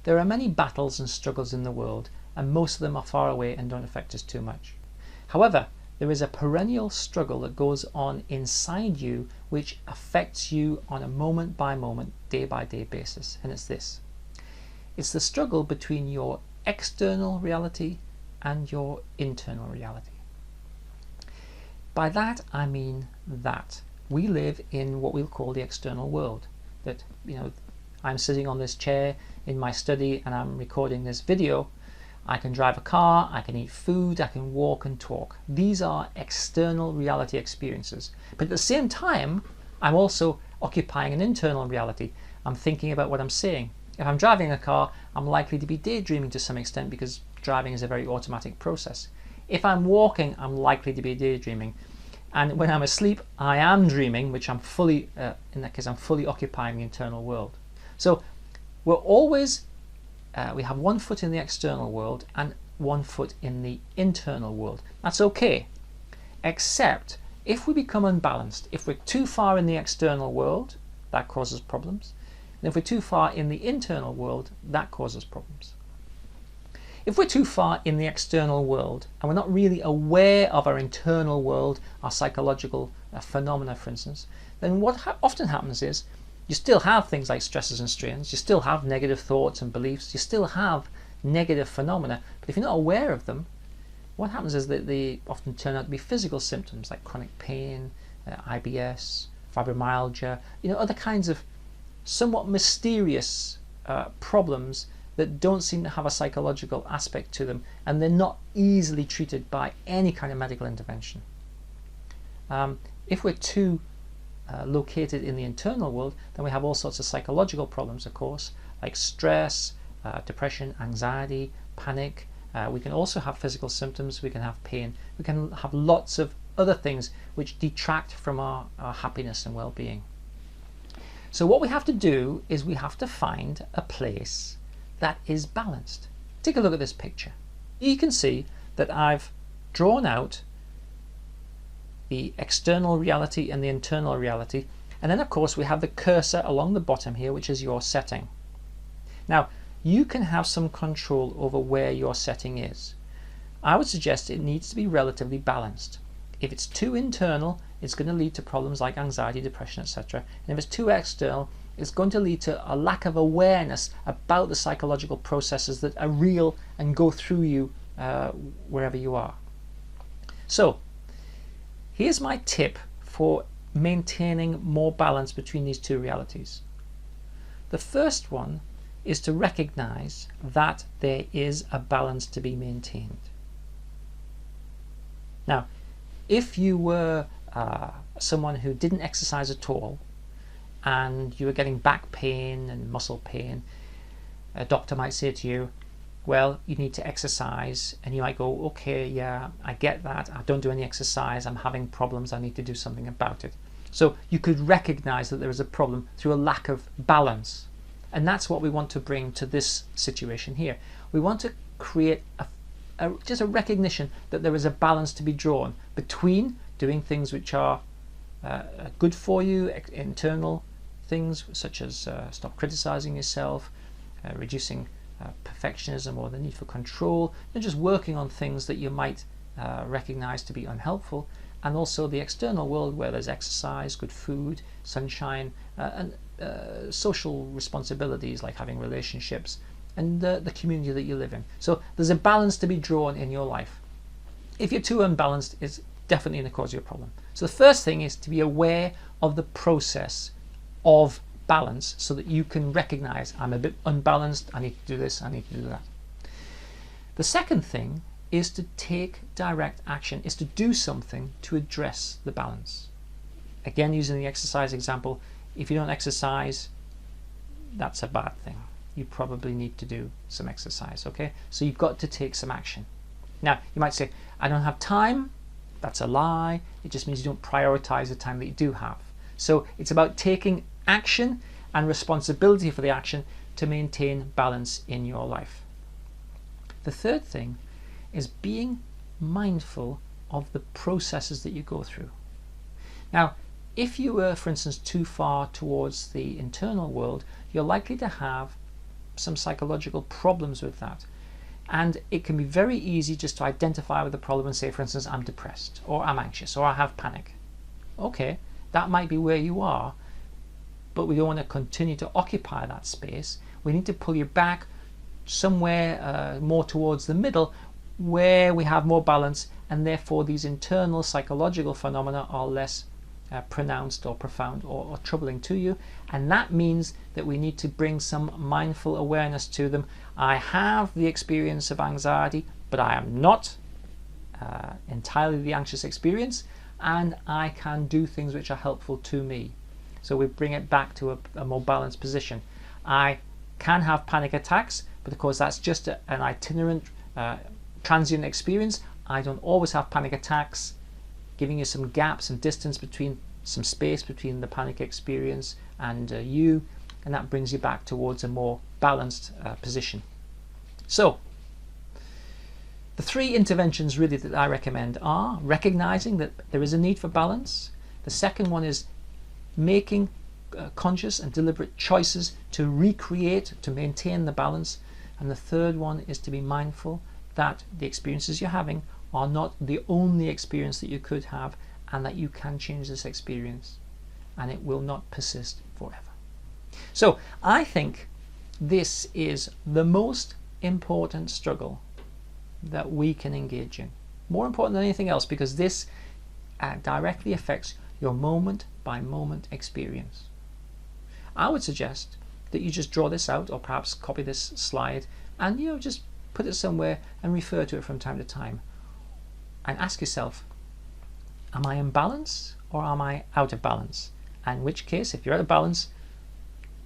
There are many battles and struggles in the world, and most of them are far away and don't affect us too much. However, there is a perennial struggle that goes on inside you which affects you on a moment by moment, day by day basis, and it's this. It's the struggle between your external reality and your internal reality. By that I mean that we live in what we'll call the external world. That, I'm sitting on this chair in my study and I'm recording this video. I can drive a car, I can eat food, I can walk and talk. These are external reality experiences. But at the same time, I'm also occupying an internal reality. I'm thinking about what I'm saying. If I'm driving a car, I'm likely to be daydreaming to some extent because driving is a very automatic process. If I'm walking, I'm likely to be daydreaming. And when I'm asleep, I am dreaming, which I'm fully, in that case, I'm fully occupying the internal world. So we're always, we have one foot in the external world and one foot in the internal world. That's okay, except if we become unbalanced, if we're too far in the external world, that causes problems. And if we're too far in the internal world, that causes problems. If we're too far in the external world and we're not really aware of our internal world, our psychological phenomena, for instance, then what often happens is you still have things like stresses and strains, you still have negative thoughts and beliefs, you still have negative phenomena, but if you're not aware of them, what happens is that they often turn out to be physical symptoms like chronic pain, IBS, fibromyalgia, other kinds of somewhat mysterious problems that don't seem to have a psychological aspect to them, and they're not easily treated by any kind of medical intervention. If we're too located in the internal world, then we have all sorts of psychological problems, of course, like stress, depression, anxiety, panic. We can also have physical symptoms, we can have pain, we can have lots of other things which detract from our happiness and well-being. So what we have to do is we have to find a place that is balanced. Take a look at this picture. You can see that I've drawn out the external reality and the internal reality, and then of course we have the cursor along the bottom here, which is your setting. Now you can have some control over where your setting is. I would suggest it needs to be relatively balanced. If it's too internal, it's going to lead to problems like anxiety, depression, etc. And if it's too external, it's going to lead to a lack of awareness about the psychological processes that are real and go through you wherever you are. So here's my tip for maintaining more balance between these two realities. The first one is to recognize that there is a balance to be maintained. Now, if you were someone who didn't exercise at all, and you were getting back pain and muscle pain, a doctor might say to you, well, you need to exercise, and you might go, okay, yeah, I get that, I don't do any exercise, I'm having problems, I need to do something about it. So you could recognize that there is a problem through a lack of balance, and that's what we want to bring to this situation here. We want to create just a recognition that there is a balance to be drawn between doing things which are good for you, internal things such as stop criticizing yourself, reducing perfectionism or the need for control, and just working on things that you might recognize to be unhelpful, and also the external world where there's exercise, good food, sunshine, and social responsibilities like having relationships and the community that you live in. So there's a balance to be drawn in your life. If you're too unbalanced, it's definitely going to cause you a problem. So the first thing is to be aware of the process of balance so that you can recognize, I'm a bit unbalanced, I need to do this, I need to do that. The second thing is to take direct action, is to do something to address the balance. Again, using the exercise example, if you don't exercise, that's a bad thing. You probably need to do some exercise, okay? So you've got to take some action. Now, you might say, I don't have time. That's a lie. It just means you don't prioritize the time that you do have. So it's about taking action and responsibility for the action to maintain balance in your life. The third thing is being mindful of the processes that you go through. Now, if you were, for instance, too far towards the internal world, you're likely to have some psychological problems with that. And it can be very easy just to identify with the problem and say, for instance, I'm depressed, or I'm anxious, or I have panic. Okay, that might be where you are, but we don't want to continue to occupy that space. We need to pull you back somewhere more towards the middle, where we have more balance, and therefore these internal psychological phenomena are less pronounced or profound or troubling to you. And that means that we need to bring some mindful awareness to them. I have the experience of anxiety, but I am not entirely the anxious experience, and I can do things which are helpful to me. So we bring it back to a more balanced position. I can have panic attacks, but of course that's just an itinerant, transient experience. I don't always have panic attacks, giving you some gap, some distance between, some space between the panic experience and you, and that brings you back towards a more balanced position. So the three interventions really that I recommend are recognizing that there is a need for balance. The second one is making conscious and deliberate choices to recreate, to maintain the balance. And the third one is to be mindful that the experiences you're having are not the only experience that you could have, and that you can change this experience and it will not persist forever. So I think this is the most important struggle that we can engage in. More important than anything else, because this directly affects your moment by moment experience. I would suggest that you just draw this out, or perhaps copy this slide and just put it somewhere and refer to it from time to time, and ask yourself, am I in balance or am I out of balance? And in which case, if you're out of balance,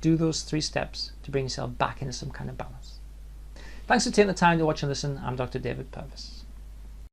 do those 3 steps to bring yourself back into some kind of balance. Thanks for taking the time to watch and listen. I'm Dr. David Purvis.